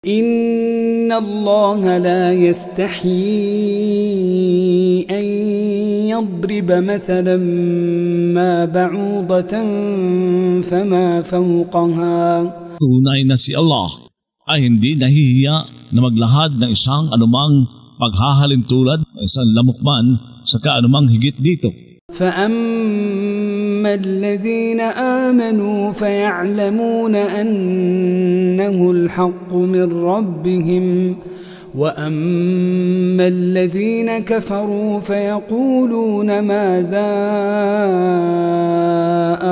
إن الله لا يستحيي أن يضرب مثلا ما بعوضة فما فوقها. Tunay na si Allah ay hindi nahihiya na maglahad ng isang anumang paghahalin tulad ng isang lamok sa kaanumang higit dito. فأما الذين آمنوا فيعلمون أنه الحق من ربهم وأما الذين كفروا فيقولون ماذا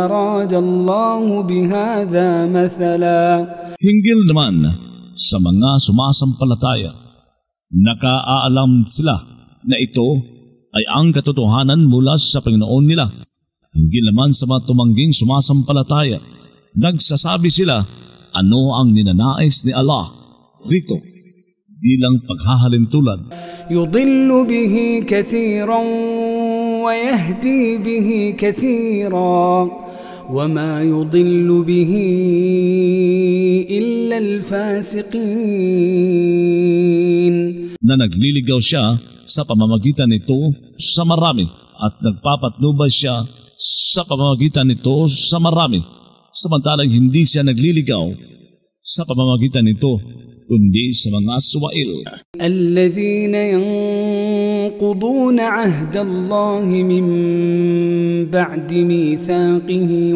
أراد الله بهذا مثلا. Hinggil naman sa mga sumasampalataya, nakaalam sila na ito ay ang katotohanan mula sa Panginoon nila. Hinggil naman sa mga tumangging sumasampalataya, nagsasabi sila ano ang ninanais ni Allah rito bilang paghahalin tulad. يضل به كثيرا ويهدي به كثيرا وما يضل به إلا الفاسقين. Na nagliligaw siya sa pamamagitan nito sa marami at nagpapatnubay siya sa pamamagitan nito sa marami, samantalang hindi siya nagliligaw sa pamamagitan nito kundi sa mga suwail. الذين ينقضون عهد الله من بعد ميثاقه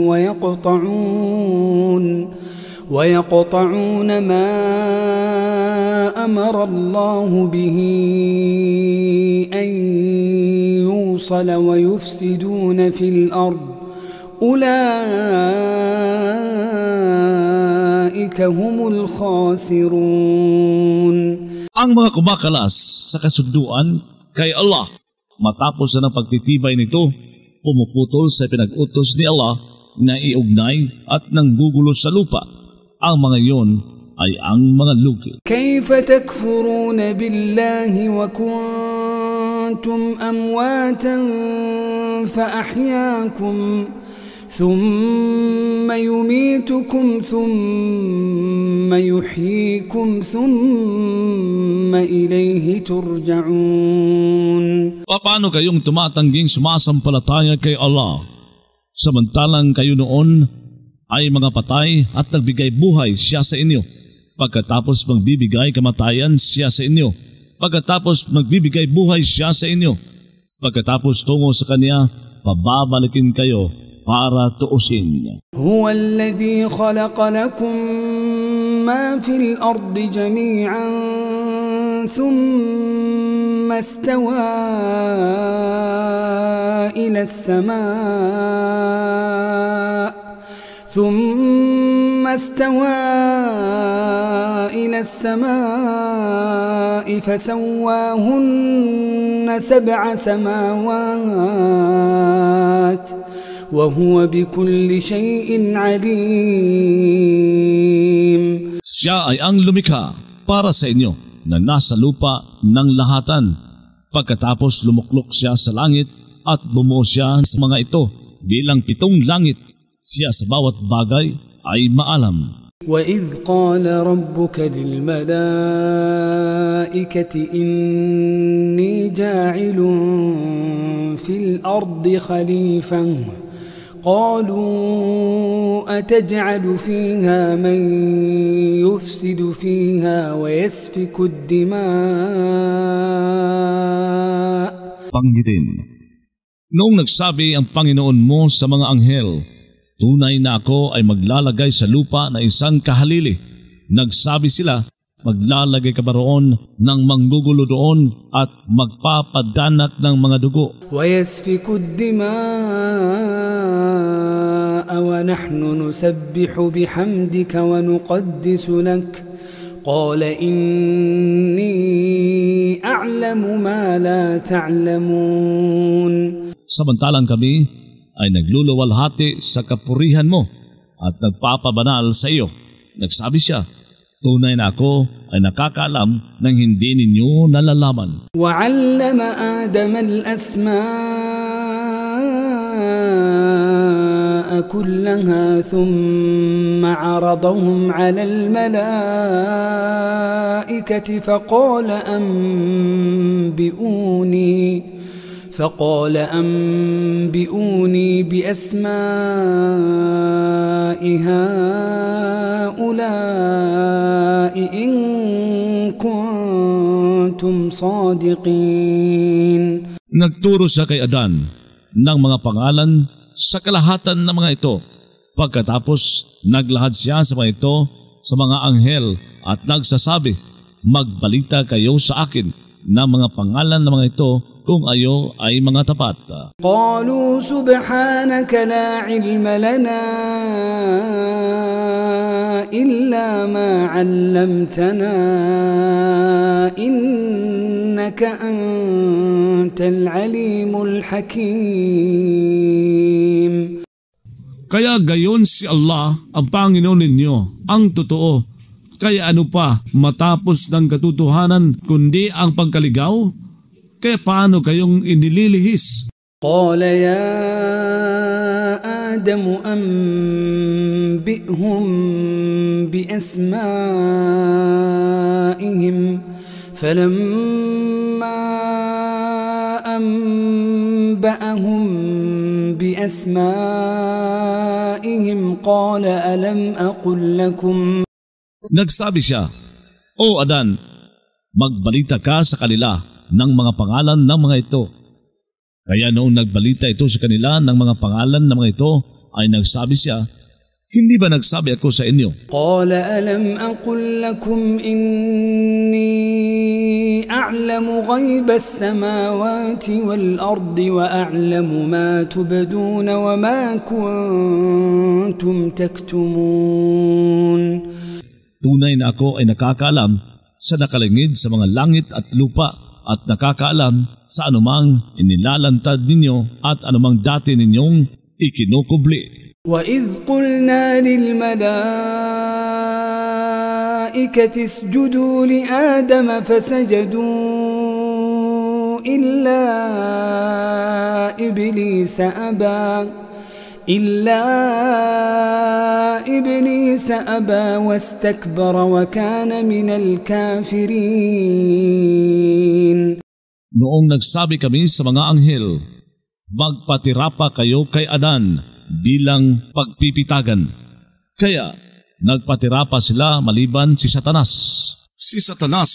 ويقطعون ما أمر الله به أن يوصل ويفسدون في الأرض أولئك هم الخاسرون. Ang mga kumakalas sa kasunduan kay Allah matapos na ng pagtitibay nito, pumuputol sa pinag-utos ni Allah na iugnay at nanggugulo sa lupa, ang mga iyon ay ang mga lugi. كيف تكفرون بالله وكنتم أمواتا فأحياكم ثم يميتكم ثم يحييكم ثم إليه ترجعون. Paano kayong tumatangging sumasampalataya kay Allah samantalang kayo noon ay mga patay at nagbigay buhay siya sa inyo, pagkatapos magbibigay kamatayan siya sa inyo, pagkatapos magbibigay buhay siya sa inyo, pagkatapos tungo sa kanya pababalikin kayo para tuusin. هو الذي خلق لكم ما في الأرض جميعا ثم استوى إلى السماء فسواهن 7 سماوات وهو بكل شيء عليم. Siya ay ang lumikha para sa inyo na nasa lupa ng lahatan, pagkatapos lumuklok siya sa langit at bumuo siya sa mga ito bilang 7 langit. Siya sa bawat bagay ay maalam. وَإِذْ قَالَ رَبُّكَ لِلْمَلَائِكَةِ إِنِّي جَاعِلٌ فِي الْأَرْضِ خَلِيفَةً قَالُوا أَتَجْعَلُ فِيهَا مَن يُفْسِدُ فِيهَا وَيَسْفِكُ الدِّمَاءَ. Panggitin, noong nagsabi ang Panginoon mo sa mga anghel, tunay na ako ay maglalagay sa lupa na isang kahalili. Nagsabi sila, maglalagay ka ba roon ng manggugulo doon at magpapadanak ng mga dugo? وَيَسْفِكُ الدِّمَاءَ وَنَحْنُ نُسَبِّحُ بِحَمْدِكَ وَنُقَدِّسُ لَكَ قَالَ إِنِّي أَعْلَمُ مَا لَا تَعْلَمُونَ. Samantalang kami ay nagluluwalhati sa kapurihan mo at nagpapabanal sa iyo. Nagsabi siya, tunay na ako ay nakakaalam ng hindi ninyo nalalaman. كلها ثم عرضهم على الملائكة فقال أنبئوني بأسماء هؤلاء إن كنتم صادقين. Nagturo siya kay Adan ng mga pangalan sa kalahatan ng mga ito. Pagkatapos, naglahad siya sa mga ito sa mga anghel at nagsasabi, magbalita kayo sa akin ng mga pangalan ng mga ito kung ayo ay mga tapat. قالوا سبحانك لا علم لنا إلا ما علمتنا إنك أنت العليم الحكيم. Kaya gayon si Allah, ang Panginoon ninyo, ang totoo. Kaya ano pa matapos ng katotohanan kundi ang pagkaligaw? Kaya paano kayong inililihis? قال يا آدم أنبئهم بأسمائهم فلما أنبأهم بأسمائهم قال ألم أقل لكم. Nagsabi siya, O Adan, magbalita ka sa kanila ng mga pangalan ng mga ito. Kaya noong nagbalita ito sa kanila ng mga pangalan ng mga ito, ay nagsabi siya, hindi ba nagsabi ako sa inyo? قال ألم أقل لكم إني أعلم غيب السماوات والأرض وأعلم ما تبدون وما كنتم تكتمون. Tunay na ako ay nakakaalam sa nakalingid sa mga langit at lupa at nakakaalam sa anumang inilalantad ninyo at anumang dati ninyong ikinukubli. وَإِذْ قُلْنَا لِلْمَلَائِكَةِ اسْجُدُوا لِآدَمَ فَسَجَدُوا إِلَّا إِبْلِيسَ أَبَى وَاسْتَكْبَرَ وَكَانَ مِنَ الْكَافِرِينَ. Noong nagsabi kami sa mga anghel, magpatirapa kayo kay Adan bilang pagpipitagan. Kaya nagpatirapa sila maliban si Satanas. Si Satanas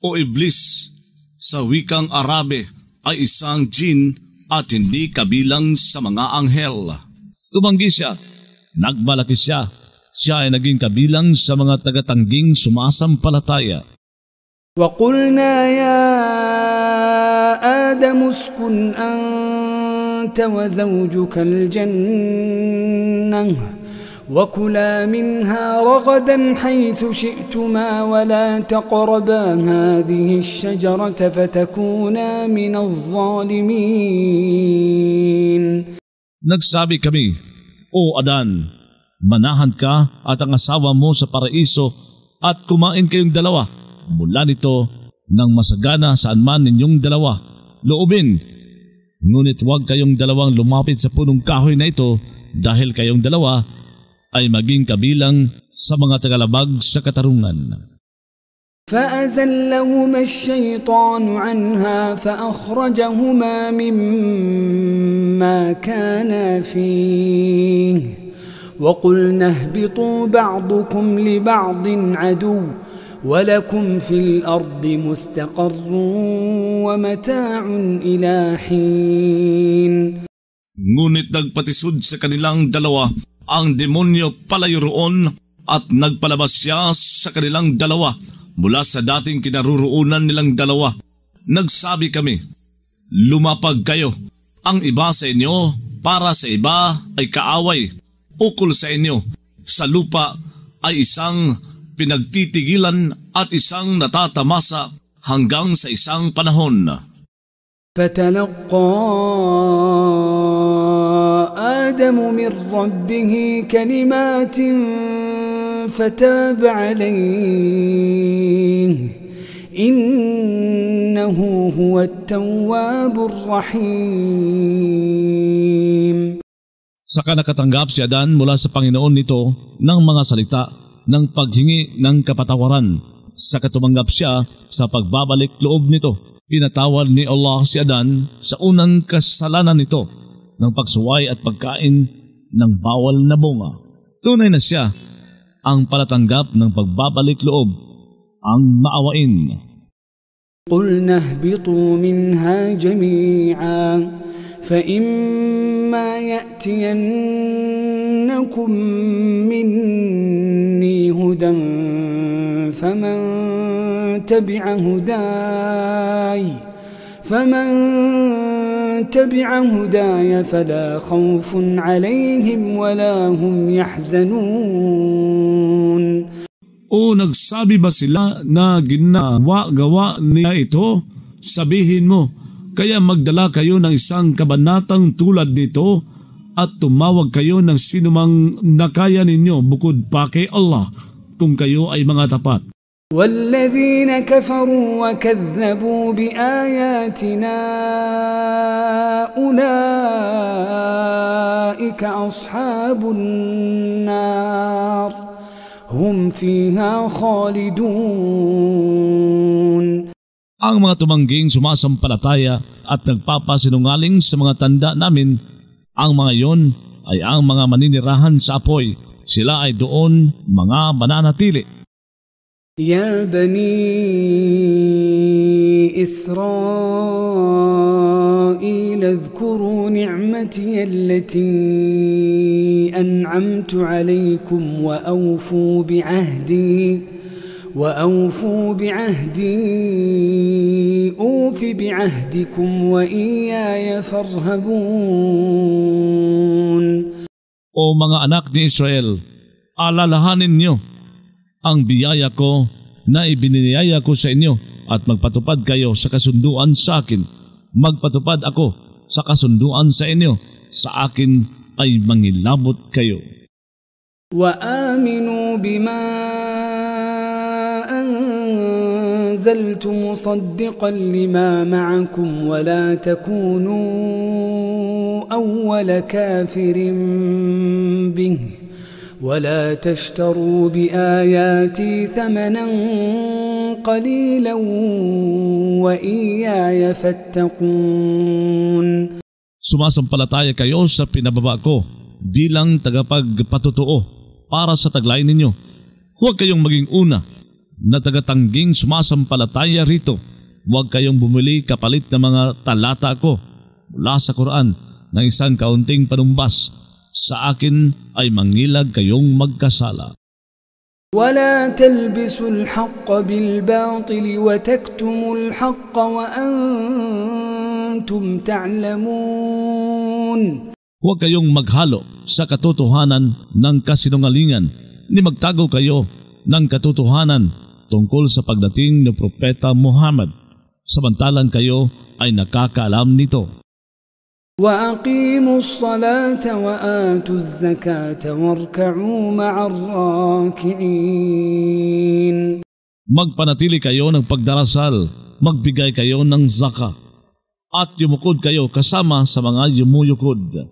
o Iblis sa wikang Arabe ay isang jin at hindi kabilang sa mga anghel. Tumanggi siya, nagmalaki siya, siya ay naging kabilang sa mga tagatangging sumasampalataya. وَقُلْنَا يَا آدَمُ اسْكُنْ أَنْتَ وَزَوْجُكَ الْجَنَّةَ وَكُلَا مِنْهَا رَغَدًا حَيْثُ شِئْتُمَا وَلَا تَقْرَبَا هَذِهِ الشَّجَرَةَ فَتَكُونَا مِنَ الظَّالِمِينَ. Nagsabi kami, O Adan, manahan ka at ang asawa mo sa paraiso at kumain kayong dalawa mula nito ng masagana saan man ninyong dalawa loobin. Ngunit huwag kayong dalawang lumapit sa punong kahoy na ito dahil kayong dalawa ay maging kabilang sa mga tagalabag sa katarungan. فأزلهما الشيطان عنها فأخرجهما مما كانا فيه وقلنا اهبطوا بعضكم لبعض عدو ولكم في الأرض مستقر ومتاع إلى حين. Ngunit nagpatisod sa kanilang dalawa ang demonyo palayo roon at nagpalabas siya sa kanilang dalawa mula sa dating kinaruroonan nilang dalawa. Nagsabi kami, lumapag kayo, ang iba sa inyo para sa iba ay kaaway, ukol sa inyo, sa lupa ay isang pinagtitigilan at isang natatamasa hanggang sa isang panahon. فتلقى آدم من ربه كلمات فتاب عليه إنه هو التواب الرحيم. Saka nakatanggap si Adan mula sa Panginoon nito ng mga salita ng paghingi ng kapatawaran. Saka tumanggap siya sa pagbabalik loob nito. Pinatawad ni Allah si Adan sa unang kasalanan nito ng pagsuway at pagkain ng bawal na bunga. Tunay na siya ang palatanggap ng pagbabalik loob, ang maawain. قُلْنَا اهْبِطُوا مِنْهَا جَمِيعًا فَإِمَّا يَأْتِيَنَّكُمْ مِنِّي هُدًى فَمَنْ تَبِعَ هُدَايَ فَلَا خوف عَلَيْهِمْ وَلَا هُمْ يَحْزَنُونَ. O nagsabi ba sila na ginagawa niya ito? Sabihin mo, kaya magdala kayo ng isang kabanatang tulad nito at tumawag kayo ng sinumang nakaya ninyo bukod pa kay Allah kung kayo ay mga tapat. وَالَّذِينَ كَفَرُوا وَكَذَّبُوا بِآيَاتِنَا أُولَئِكَ أَصْحَابُ النَّارِ هُمْ فِيهَا خَالِدُونَ. Ang mga tumangging sumasampalataya at nagpapasinungaling sa mga tanda namin, ang mga iyon ay ang mga maninirahan sa apoy. Sila ay doon mga mananatili. يا بني إسرائيل اذكروا نعمتي التي أنعمت عليكم وأوفوا بعهدي أوف بعهدكم وإياي فارهبون. O mga anak ni Israel, alalahanin niyo ang biyaya ko na ibiniyaya ko sa inyo at magpatupad kayo sa kasunduan sa akin. Magpatupad ako sa kasunduan sa inyo. Sa akin ay mangilabot kayo. وآمنوا بما أنزلت مصدقا لما معكم ولا تكونوا أول كافر به ولا تشتروا بآياتي ثمنا قليلا وإياي فاتقون. Sumasampalataya kayo sa pinababa ko bilang tagapagpatotoo para sa taglay ninyo. Huwag kayong maging una na tagatangging sumasampalataya rito. Huwag kayong bumili kapalit ng mga talata ko mula sa Quran ng isang kaunting panumbas. Sa akin ay mangilag kayong magkasala. ولا تلبسوا الحق بالباطل وتكتموا الحق وأنتم تعلمون. Huwag kayong maghalo sa katotohanan ng kasinungalingan, ni magtago kayo ng katotohanan tungkol sa pagdating ni Propeta Muhammad, samantalang kayo ay nakakaalam nito. وأقيموا الصلاة وآتوا الزكاة واركعوا مع الراكعين. Magpanatili kayo ng pagdarasal, magbigay kayo ng zakat, at yumukod kayo kasama sa mga yumuyukod.